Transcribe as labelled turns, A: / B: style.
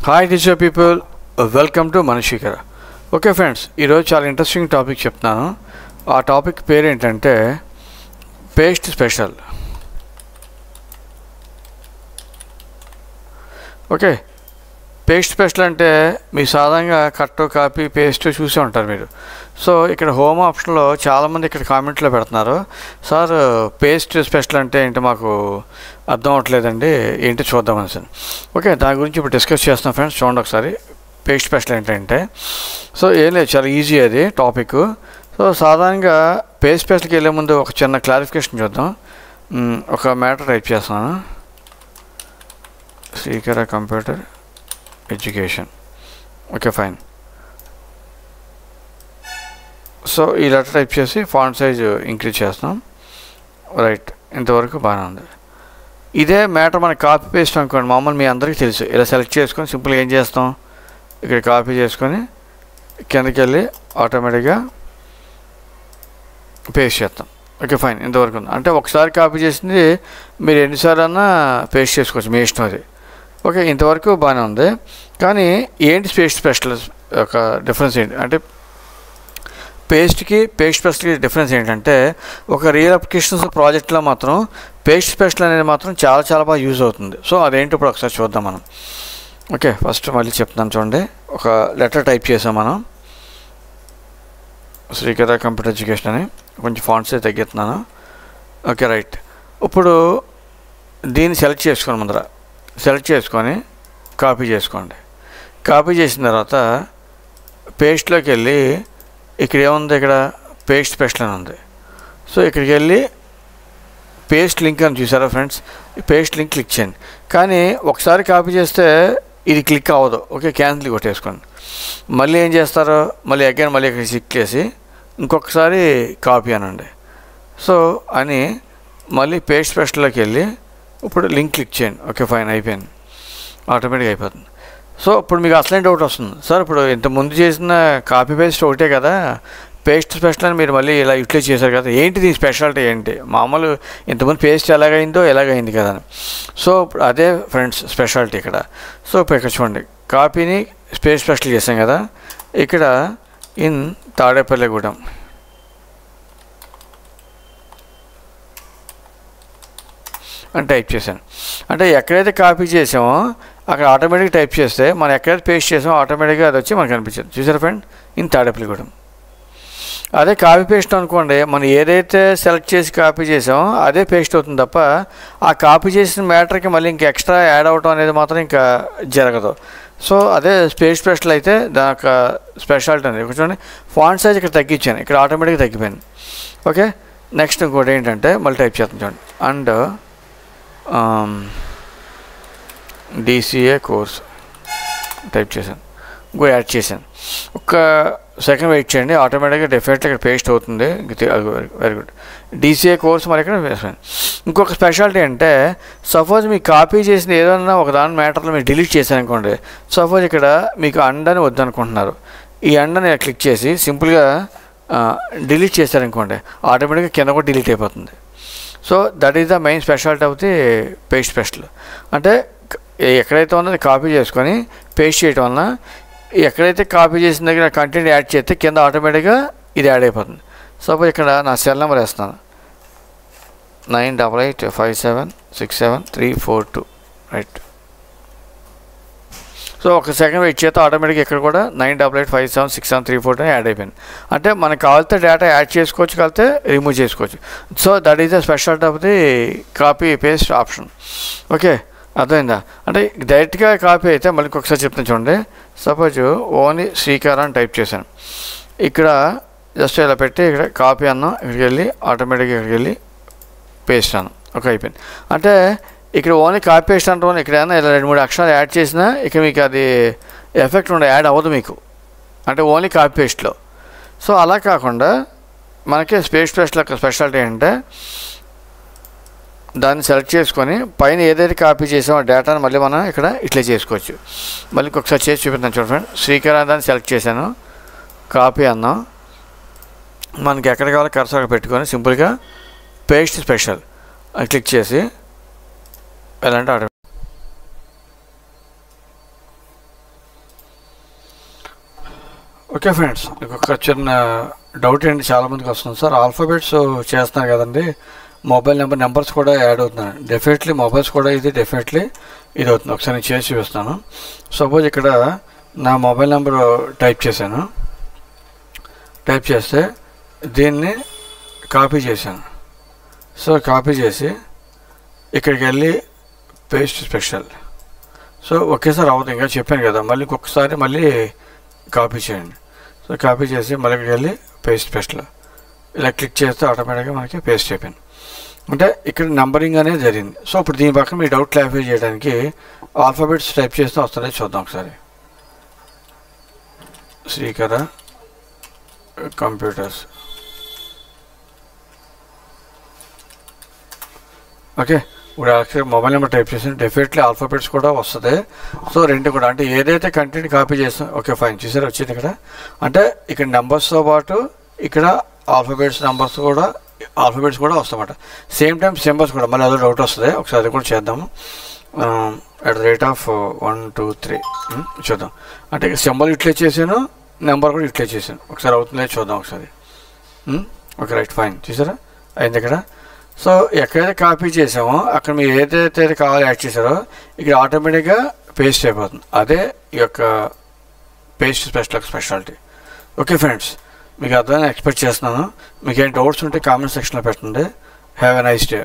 A: Hi digital people, welcome to Mana Srikara. Okay friends, ఈరోజు చాలా interesting topic చెప్తున్నాను. ఆ టాపిక్ పేరు ఏంటంటే paste special. Okay, paste special అంటే మీ సాధారణంగా కట్ కాపీ పేస్ట్ చూసే ఉంటారు మీరు. సో ఇక్కడ హోమ్ ఆప్షన్లో చాలామంది ఇక్కడ కామెంట్లో పెడుతున్నారు, సార్ పేస్ట్ స్పెషల్ అంటే ఏంటి మాకు అర్థం అవ్వట్లేదండి, ఏంటి చూద్దామని సార్. ఓకే, దాని గురించి ఇప్పుడు డిస్కస్ చేస్తున్నాం ఫ్రెండ్స్. చూడండి ఒకసారి పేస్ట్ స్పెషల్ ఏంటంటే, సో ఏం లేదు, చాలా ఈజీ అది టాపిక్. సో సాధారణంగా పేస్ట్ స్పెషల్కి వెళ్ళే ముందు ఒక చిన్న క్లారిఫికేషన్ చూద్దాం. ఒక మ్యాటర్ టైప్ చేస్తున్నాను, Srikara computer education. Okay fine. So ఈ లెటర్ టైప్ చేసి ఫాంట్ సైజ్ ఇంక్రీజ్ చేస్తాం. రైట్, ఇంతవరకు బాగానే ఉంది. ఇదే మ్యాటర్ మనకి కాపీ పేస్ట్ అనుకోండి, మామూలు మీ అందరికీ తెలుసు. ఇలా సెలెక్ట్ చేసుకొని సింపుల్గా ఏం చేస్తాం, ఇక్కడ కాపీ చేసుకొని కిందకి వెళ్ళి ఆటోమేటిక్గా పేస్ట్ చేస్తాం. ఓకే ఫైన్, ఇంతవరకు ఉంది. అంటే ఒకసారి కాపీ చేసింది మీరు ఎన్నిసార్లు అన్నా పేస్ట్ చేసుకోవచ్చు, మీ ఇష్టం అది. ఓకే, ఇంతవరకు బాగానే ఉంది. కానీ ఏంటి పేస్ట్ స్పెషల్ ఒక డిఫరెన్స్ ఏంటి అంటే, పేస్ట్కి పేస్ట్ స్పెషల్కి డిఫరెన్స్ ఏంటంటే, ఒక రియల్ అప్లికేషన్స్ ప్రాజెక్ట్లో మాత్రం పేస్ట్ స్పెషల్ అనేది మాత్రం చాలా చాలా బాగా యూజ్ అవుతుంది. సో అదేంటి ఇప్పుడు ఒకసారి చూద్దాం మనం. ఓకే, ఫస్ట్ మళ్ళీ చెప్తాను చూడండి. ఒక లెటర్ టైప్ చేసాం మనం, శ్రీకర కంప్యూటర్ ఎడ్యుకేషన్ అని. కొంచెం ఫాంట్స్ తగ్గిస్తున్నాను. Okay right. ఇప్పుడు దీన్ని సెలెక్ట్ చేసుకోండి, ముందర సెలెక్ట్ చేసుకొని కాపీ చేసుకోండి. కాపీ చేసిన తర్వాత పేస్ట్లోకి వెళ్ళి ఇక్కడ ఏముంది, ఇక్కడ పేస్ట్ స్పెషల్ అని ఉంది. సో ఇక్కడికి వెళ్ళి పేస్ట్ లింక్ అని చూసారా ఫ్రెండ్స్, పేస్ట్ లింక్ క్లిక్ చేయండి. కానీ ఒకసారి కాపీ చేస్తే ఇది క్లిక్ అవ్వదు. ఓకే, క్యాన్సిల్ కొట్టేసుకోండి. మళ్ళీ ఏం చేస్తారో, మళ్ళీ అగైన్ మళ్ళీ ఇక్కడ క్లిక్ చేసి ఇంకొకసారి కాపీ అనండి. సో అని మళ్ళీ పేస్ట్ స్పెషల్లోకి వెళ్ళి ఇప్పుడు లింక్ క్లిక్ చేయండి. ఓకే ఫైన్, అయిపోయింది, ఆటోమేటిక్గా అయిపోతుంది. సో ఇప్పుడు మీకు అసలైన డౌట్ వస్తుంది, సార్ ఇప్పుడు ఇంతకుముందు చేసిన కాపీ పేస్ట్ ఒకటే కదా, పేస్ట్ స్పెషల్ అని మీరు మళ్ళీ ఇలా యూటిలైజ్ చేశారు కదా, ఏంటి దీని స్పెషాలిటీ ఏంటి, మామూలు ఇంతకుముందు పేస్ట్ ఎలాగైందో ఎలాగైంది కదా అని. సో ఇప్పుడు అదే ఫ్రెండ్స్ స్పెషాలిటీ ఇక్కడ. సో ఇప్పుడు ఇక్కడ చూడండి, కాపీని పేస్ట్ స్పెషల్ చేసాం కదా, ఇక్కడ ఇన్ తాడేపల్లిగూడెం అని టైప్ చేశాను. అంటే ఎక్కడైతే కాపీ చేసామో అక్కడ ఆటోమేటిక్గా టైప్ చేస్తే మనం ఎక్కడైతే పేస్ట్ చేసామో ఆటోమేటిక్గా అది వచ్చి మనకు కనిపించదు. చూసారా ఫ్రెండ్, ఇన్ తాడేపల్లిగూడెం. అదే కాపీ పేస్ట్ అనుకోండి, మనం ఏదైతే సెలెక్ట్ చేసి కాపీ చేసామో అదే పేస్ట్ అవుతుంది తప్ప ఆ కాపీ చేసిన మ్యాటర్కి మళ్ళీ ఇంకా ఎక్స్ట్రా యాడ్ అవ్వడం అనేది మాత్రం ఇంకా జరగదు. సో అదే పేస్ట్ స్పెషల్ అయితే దాని యొక్క స్పెషాలిటీ అనేది. చూడండి, ఫాంట్ సైజ్ ఇక్కడ తగ్గించాను, ఇక్కడ ఆటోమేటిక్గా తగ్గిపోయింది. ఓకే, నెక్స్ట్ ఇంకోటి ఏంటంటే మళ్ళీ టైప్ చేస్తాం చూడండి, అండ్ DCA కోర్స్ టైప్ చేశాను, ఇంకో యాడ్ చేశాను. ఒక సెకండ్ వెయిట్ చేయండి, ఆటోమేటిక్గా డెఫినెట్లీ ఇక్కడ పేస్ట్ అవుతుంది. Very good. DCA కోర్స్ మరి ఇక్కడ వేసాను. ఇంకొక స్పెషాలిటీ అంటే, సపోజ్ మీకు కాపీ చేసిన ఏదైనా ఒక దాని మ్యాటర్లో మీరు డిలీట్ చేశారనుకోండి, సపోజ్ ఇక్కడ మీకు అండని వద్దనుకుంటున్నారు, ఈ అండని క్లిక్ చేసి సింపుల్గా డిలీట్ చేశారనుకోండి, ఆటోమేటిక్గా కింద కూడా డిలీట్ అయిపోతుంది. So that is the main speciality of the paste special. అంటే ఎక్కడైతే ఉన్నది కాపీ చేసుకొని పేస్ట్ చేయడం వలన ఎక్కడైతే కాపీ చేసిన దగ్గర కంటెంట్ యాడ్ చేస్తే కింద ఆటోమేటిక్గా ఇది యాడ్ అయిపోతుంది. సపోజ్ ఇక్కడ నా సెల్ నెంబర్ వేస్తున్నాను, 9885767342. రైట్. సో ఒక సెకండ్ వెయిట్ చేస్తే ఆటోమేటిక్గా ఇక్కడ కూడా 9885767342 యాడ్ అయిపోయింది. అంటే మనకు కావాలితే డేటా యాడ్ చేసుకోవచ్చు, కావాలితే రిమూవ్ చేసుకోవచ్చు. So that is the speciality of the copy paste option. Okay, అర్థమైందా? అంటే డైరెక్ట్గా కాపీ అయితే మళ్ళీ ఒకసారి చెప్తాను చూడండి. సపోజ్ ఓన్లీ శ్రీకర అని టైప్ చేశాను, ఇక్కడ జస్ట్ ఇలా పెట్టి ఇక్కడ కాపీ అన్నాం, ఇక్కడికి వెళ్ళి ఆటోమేటిక్గా ఇక్కడికి వెళ్ళి పేస్ట్ అన్నాం. ఓకే, అయిపోయింది. అంటే ఇక్కడ ఓన్లీ కాపీ పేస్ట్ అంటాం, ఇక్కడ ఏమైనా ఇలా 2-3 అక్షరాలు యాడ్ చేసినా ఇక మీకు అది ఎఫెక్ట్ ఉండే యాడ్ అవ్వదు మీకు, అంటే ఓన్లీ కాపీ పేస్ట్లో. సో అలా కాకుండా మనకి పేస్ట్ పేస్ట్లో స్పెషాలిటీ ఏంటంటే, దాన్ని సెలెక్ట్ చేసుకొని పైన ఏదైతే కాపీ చేసామో డేటాను మళ్ళీ మనం ఇక్కడ ఇట్లా చేసుకోవచ్చు. మళ్ళీ ఒకసారి చేసి చూపిస్తాను చూడండి ఫ్రెండ్. శ్రీకర దాన్ని సెలెక్ట్ చేశాను, కాపీ అన్నాం, మనకి ఎక్కడ కావాలో కర్సర్ పెట్టుకొని సింపుల్గా పేస్ట్ స్పెషల్ క్లిక్ చేసి ఎలాంటి ఆర్డర్ ఓకే ఫ్రెండ్స్, ఇంకొక చిన్న డౌట్ ఏంటి చాలామందికి వస్తుంది సార్, ఆల్ఫాబెట్స్ చేస్తున్నారు కదండి, మొబైల్ నెంబర్స్ కూడా యాడ్ అవుతున్నాయి. డెఫినెట్లీ మొబైల్స్ కూడా డెఫినెట్లీ ఇది అవుతుంది. ఒకసారి నేను చేసి చూపిస్తాను. సపోజ్ ఇక్కడ నా మొబైల్ నెంబర్ టైప్ చేశాను, టైప్ చేస్తే దీన్ని కాపీ చేశాను. సో కాపీ చేసి ఇక్కడికి వెళ్ళి పేస్ట్ స్పెషల్. సో ఒకేసారి అవుతుంది, ఇంకా చెప్పాను కదా, మళ్ళీ ఇంకొకసారి మళ్ళీ కాపీ చేయండి. సో కాపీ చేసి మళ్ళీ ఇక్కడికి వెళ్ళి పేస్ట్ స్పెషల్ ఇలా క్లిక్ చేస్తే ఆటోమేటిక్గా మనకి పేస్ట్ అయిపోయింది. అంటే ఇక్కడ నంబరింగ్ అనేది జరిగింది. సో ఇప్పుడు దీని పక్కన మీ డౌట్ క్లారిఫై చేయడానికి ఆల్ఫాబెట్స్ టైప్ చేస్తే వస్తుందో చూద్దాం ఒకసారి. శ్రీకర కంప్యూటర్స్. ఓకే, ఇప్పుడు యాక్చువల్గా మొబైల్ నెంబర్ టైప్ చేసిన డెఫినెట్లీ ఆల్ఫాబెట్స్ కూడా వస్తుంది. సో రెండు కూడా అంటే ఏదైతే కంటెంట్ కాపీ చేస్తాం. ఓకే ఫైన్, చూసారు వచ్చింది ఇక్కడ. అంటే ఇక్కడ నెంబర్స్తో పాటు ఇక్కడ ఆల్ఫాబెట్స్ కూడా వస్తాయన్నమాట. సేమ్ టైం సింబల్స్ కూడా. మళ్ళీ అదో డౌట్ వస్తుంది, ఒకసారి అది కూడా చేద్దాము. @1 2 3 చూద్దాం. అంటే సింబల్ ఇట్లే చేశాను, నెంబర్ కూడా ఇట్లే చేశాను. ఒకసారి అవుతుందో చూద్దాం ఒకసారి. ఓకే రైట్ ఫైన్, చూసారా అయింది ఇక్కడ. సో ఎక్కడైతే కాపీ చేసామో అక్కడ మీరు ఏదైతే కావాలో యాడ్ చేశారో ఇక్కడ ఆటోమేటిక్గా పేస్ట్ అయిపోతుంది. అదే ఈ యొక్క పేస్ట్ స్పెషాలిటీ. ఓకే ఫ్రెండ్స్, మీకు అర్థమైనా ఎక్స్పెక్ట్ చేస్తున్నాను. మీకు ఏం డౌట్స్ ఉంటే కామెంట్ సెక్షన్లో పెట్టండి. Have a nice day.